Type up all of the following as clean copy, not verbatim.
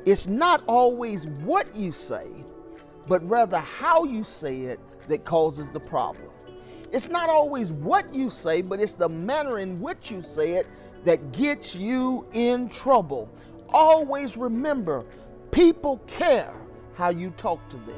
It's not always what you say, but rather how you say it that causes the problem. It's not always what you say, but it's the manner in which you say it that gets you in trouble. Always remember, people care how you talk to them.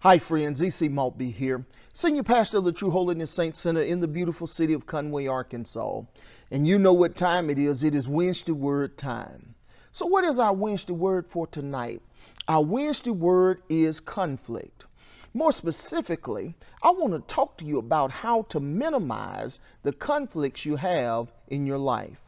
Hi friends, E.C. Maltby here, Senior Pastor of the True Holiness Saints Center in the beautiful city of Conway, Arkansas. And you know what time it is Wednesday Word time. So what is our Wednesday Word for tonight? Our Wednesday Word is conflict. More specifically, I want to talk to you about how to minimize the conflicts you have in your life.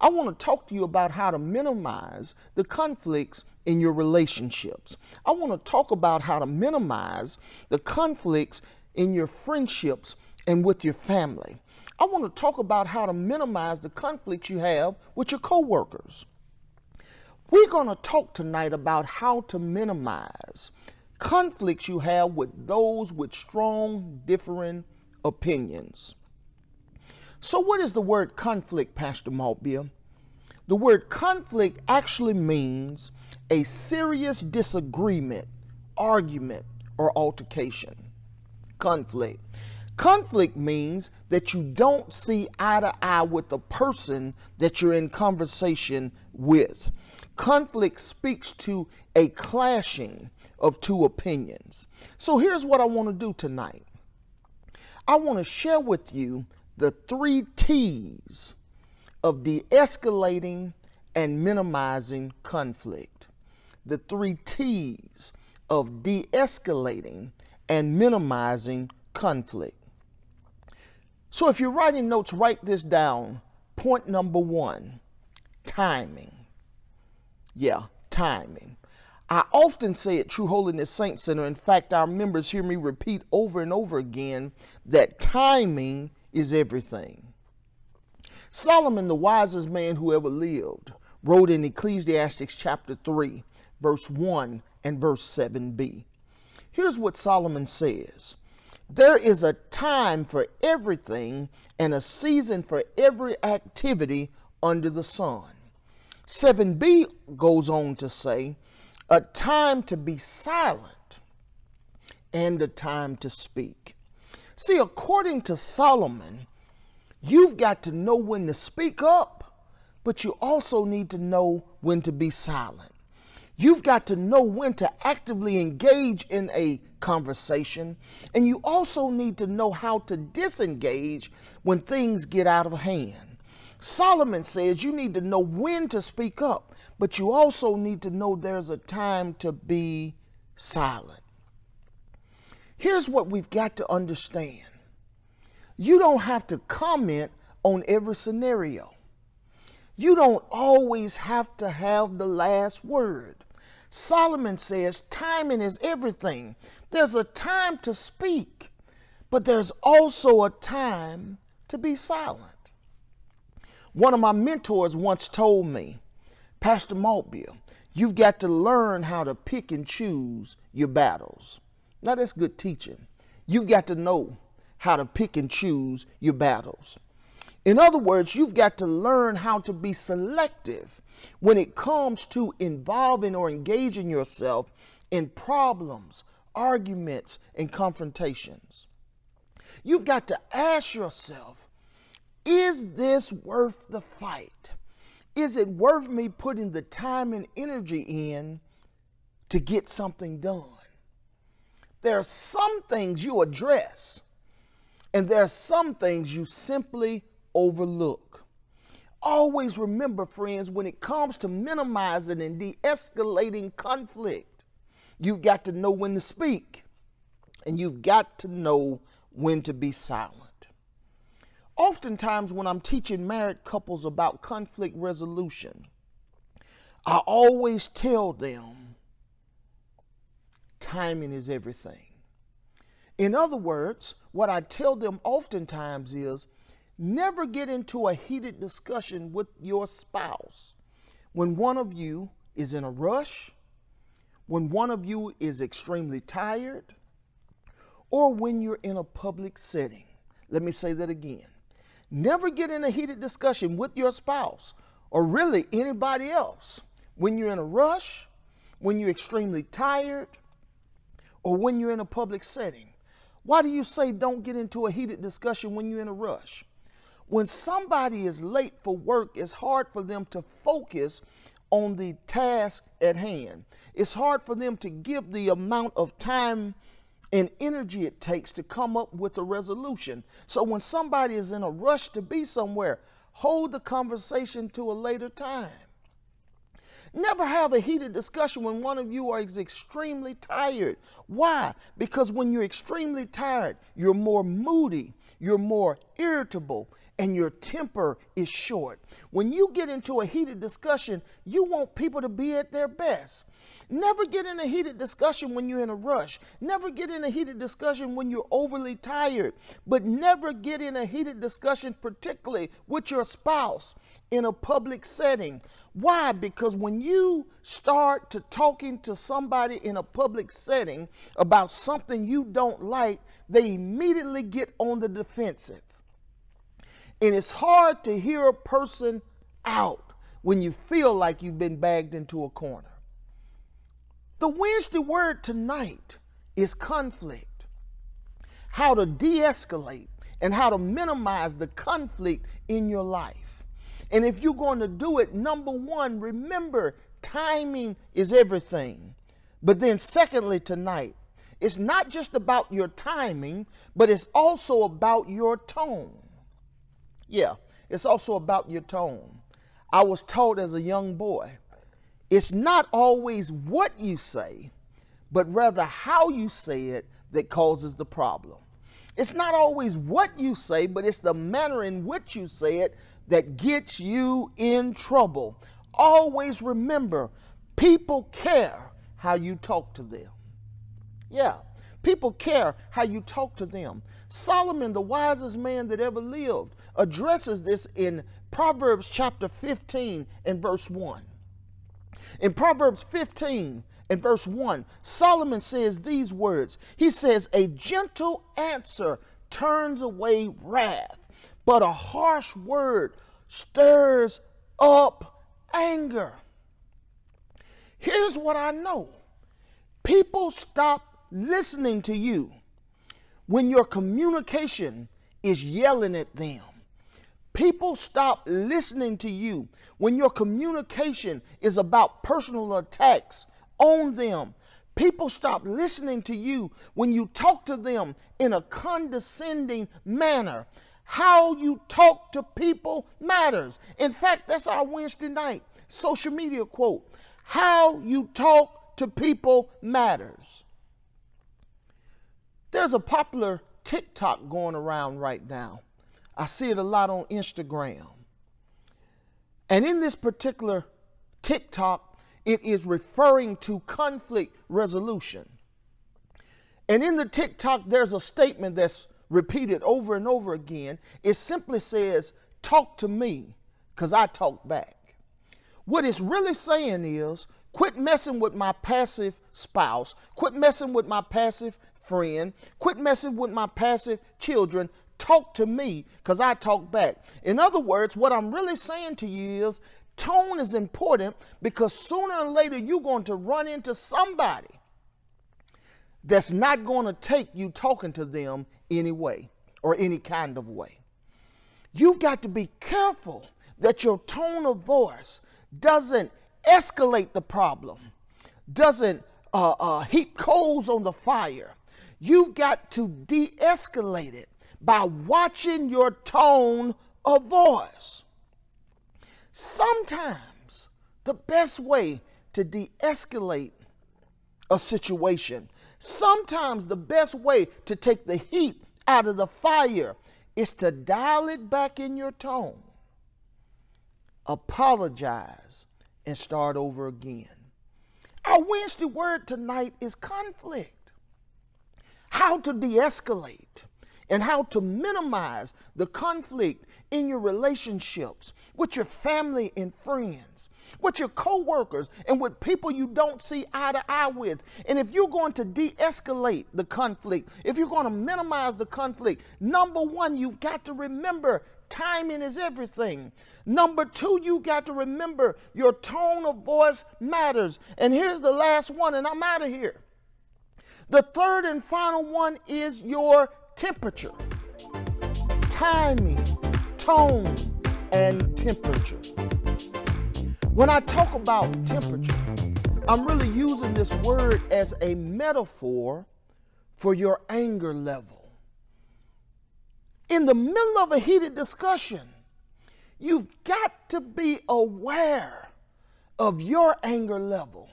I want to talk to you about how to minimize the conflicts in your relationships. I want to talk about how to minimize the conflicts in your friendships and with your family. I want to talk about how to minimize the conflicts you have with your coworkers. We're going to talk tonight about how to minimize conflicts you have with those with strong differing opinions. So what is the word conflict, Pastor Maltby? The word conflict actually means a serious disagreement, argument, or altercation. Conflict. Conflict means that you don't see eye to eye with the person that you're in conversation with. Conflict speaks to a clashing of two opinions. So here's what I want to do tonight. I want to share with you the 3 T's of de-escalating and minimizing conflict. The 3 T's of de-escalating and minimizing conflict. So if you're writing notes, write this down. Point number 1, timing. Yeah, timing. I often say at True Holiness Saints Center, in fact, our members hear me repeat over and over again, that timing is everything. Solomon, the wisest man who ever lived, wrote in Ecclesiastes chapter 3, verse 1 and verse 7b. Here's what Solomon says. There is a time for everything and a season for every activity under the sun. 7b goes on to say, a time to be silent and a time to speak. See, according to Solomon, you've got to know when to speak up, but you also need to know when to be silent. You've got to know when to actively engage in a conversation, and you also need to know how to disengage when things get out of hand. Solomon says you need to know when to speak up, but you also need to know there's a time to be silent. Here's what we've got to understand. You don't have to comment on every scenario. You don't always have to have the last word. Solomon says timing is everything. There's a time to speak, but there's also a time to be silent. One of my mentors once told me, Pastor Maltby, you've got to learn how to pick and choose your battles. Now that's good teaching. You've got to know how to pick and choose your battles. In other words, you've got to learn how to be selective when it comes to involving or engaging yourself in problems, arguments, and confrontations. You've got to ask yourself, is this worth the fight? Is it worth me putting the time and energy in to get something done? There are some things you address, and there are some things you simply overlook. Always remember, friends, when it comes to minimizing and de-escalating conflict, you've got to know when to speak, and you've got to know when to be silent. Oftentimes when I'm teaching married couples about conflict resolution, I always tell them timing is everything. In other words, what I tell them oftentimes is never get into a heated discussion with your spouse when one of you is in a rush, when one of you is extremely tired, or when you're in a public setting. Let me say that again. Never get in a heated discussion with your spouse or really anybody else when you're in a rush, when you're extremely tired, or when you're in a public setting. Why do you say don't get into a heated discussion when you're in a rush? When somebody is late for work, it's hard for them to focus on the task at hand. It's hard for them to give the amount of time and energy it takes to come up with a resolution. So when somebody is in a rush to be somewhere, hold the conversation to a later time. Never have a heated discussion when one of you is extremely tired. Why? Because when you're extremely tired, you're more moody, you're more irritable, and your temper is short. When you get into a heated discussion, you want people to be at their best. Never get in a heated discussion when you're in a rush. Never get in a heated discussion when you're overly tired. But never get in a heated discussion, particularly with your spouse, in a public setting. Why? Because when you start to talking to somebody in a public setting about something you don't like, they immediately get on the defensive. And it's hard to hear a person out when you feel like you've been bagged into a corner. The Wednesday word tonight is conflict. How to de-escalate and how to minimize the conflict in your life. And if you're going to do it, number one, remember timing is everything. But then secondly tonight, it's not just about your timing, but it's also about your tone. Yeah, it's also about your tone. I was taught as a young boy, it's not always what you say, but rather how you say it that causes the problem. It's not always what you say, but it's the manner in which you say it that gets you in trouble. Always remember, people care how you talk to them. Yeah, people care how you talk to them. Solomon, the wisest man that ever lived, addresses this in Proverbs chapter 15 and verse 1. In Proverbs 15 and verse 1, Solomon says these words. He says, "A gentle answer turns away wrath, but a harsh word stirs up anger." Here's what I know. People stop listening to you when your communication is yelling at them. People stop listening to you when your communication is about personal attacks on them. People stop listening to you when you talk to them in a condescending manner. How you talk to people matters. In fact, that's our Wednesday night social media quote. How you talk to people matters. There's a popular TikTok going around right now. I see it a lot on Instagram. And in this particular TikTok, it is referring to conflict resolution. And in the TikTok, there's a statement that's repeated over and over again. It simply says, "Talk to me, because I talk back." What it's really saying is, quit messing with my passive spouse, quit messing with my passive friend, quit messing with my passive children. Talk to me, because I talk back. In other words, what I'm really saying to you is, tone is important, because sooner or later you're going to run into somebody that's not going to take you talking to them anyway or any kind of way. You've got to be careful that your tone of voice doesn't escalate the problem, doesn't heap coals on the fire. You've got to de-escalate it by watching your tone of voice. Sometimes the best way to de-escalate a situation, sometimes the best way to take the heat out of the fire is to dial it back in your tone. Apologize and start over again. Our Wednesday word tonight is conflict. How to de-escalate and how to minimize the conflict in your relationships, with your family and friends, with your co-workers, and with people you don't see eye to eye with. And if you're going to de-escalate the conflict, if you're going to minimize the conflict, number one, you've got to remember timing is everything. Number two, you got to remember your tone of voice matters. And here's the last one, and I'm out of here. The third and final one is your temperature. Timing, tone, and temperature. When I talk about temperature, I'm really using this word as a metaphor for your anger level. In the middle of a heated discussion, you've got to be aware of your anger level.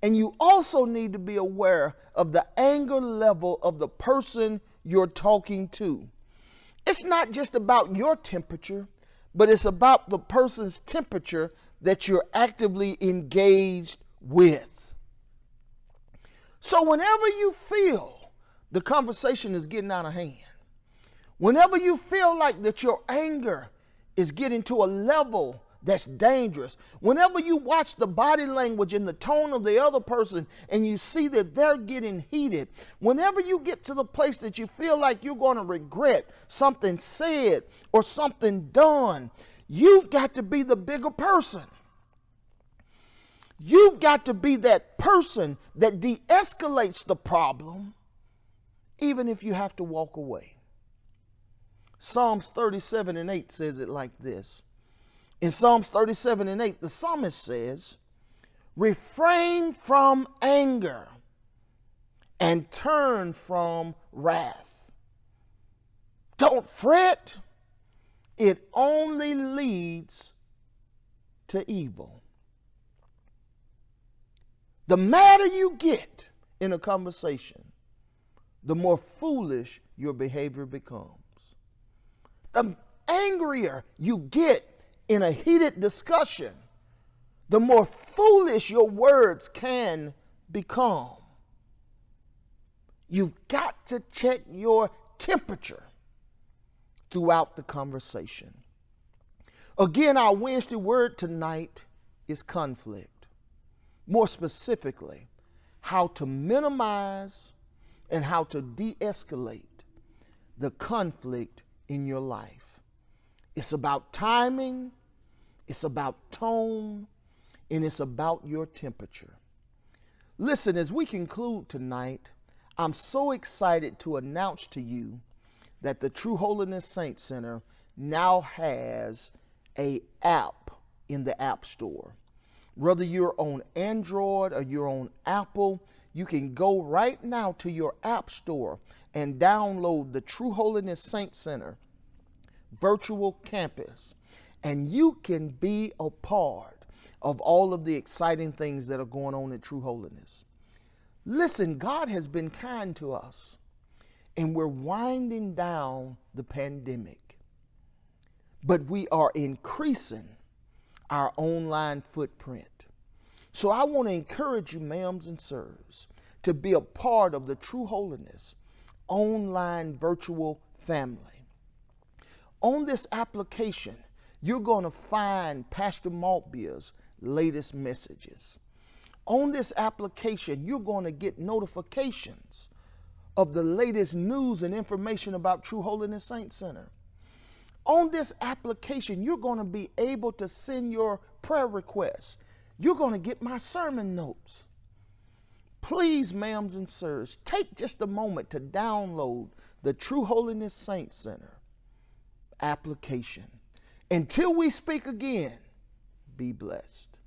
And you also need to be aware of the anger level of the person you're talking to. It's not just about your temperature, but it's about the person's temperature that you're actively engaged with. So whenever you feel the conversation is getting out of hand, whenever you feel like that your anger is getting to a level that's dangerous, whenever you watch the body language and the tone of the other person and you see that they're getting heated, whenever you get to the place that you feel like you're going to regret something said or something done, you've got to be the bigger person. You've got to be that person that de-escalates the problem, even if you have to walk away. Psalms 37:8 says it like this. In Psalms 37:8, the psalmist says, refrain from anger and turn from wrath. Don't fret. It only leads to evil. The madder you get in a conversation, the more foolish your behavior becomes. The angrier you get in a heated discussion, the more foolish your words can become. You've got to check your temperature throughout the conversation. Again, our Wednesday word tonight is conflict. More specifically, how to minimize and how to de-escalate the conflict in your life. It's about timing, it's about tone, and it's about your temperature. Listen, as we conclude tonight, I'm so excited to announce to you that the True Holiness Saints Center now has an app in the App Store. Whether you're on Android or you're on Apple, you can go right now to your App Store and download the True Holiness Saints Center virtual campus, and you can be a part of all of the exciting things that are going on at True Holiness. Listen, God has been kind to us, and we're winding down the pandemic, but we are increasing our online footprint. So I want to encourage you, ma'ams and sirs, to be a part of the True Holiness online virtual family. On this application, you're going to find Pastor Maltbier's latest messages. On this application, you're going to get notifications of the latest news and information about True Holiness Saints Center. On this application, you're going to be able to send your prayer requests. You're going to get my sermon notes. Please, ma'ams and sirs, take just a moment to download the True Holiness Saints Center application. Until we speak again, be blessed.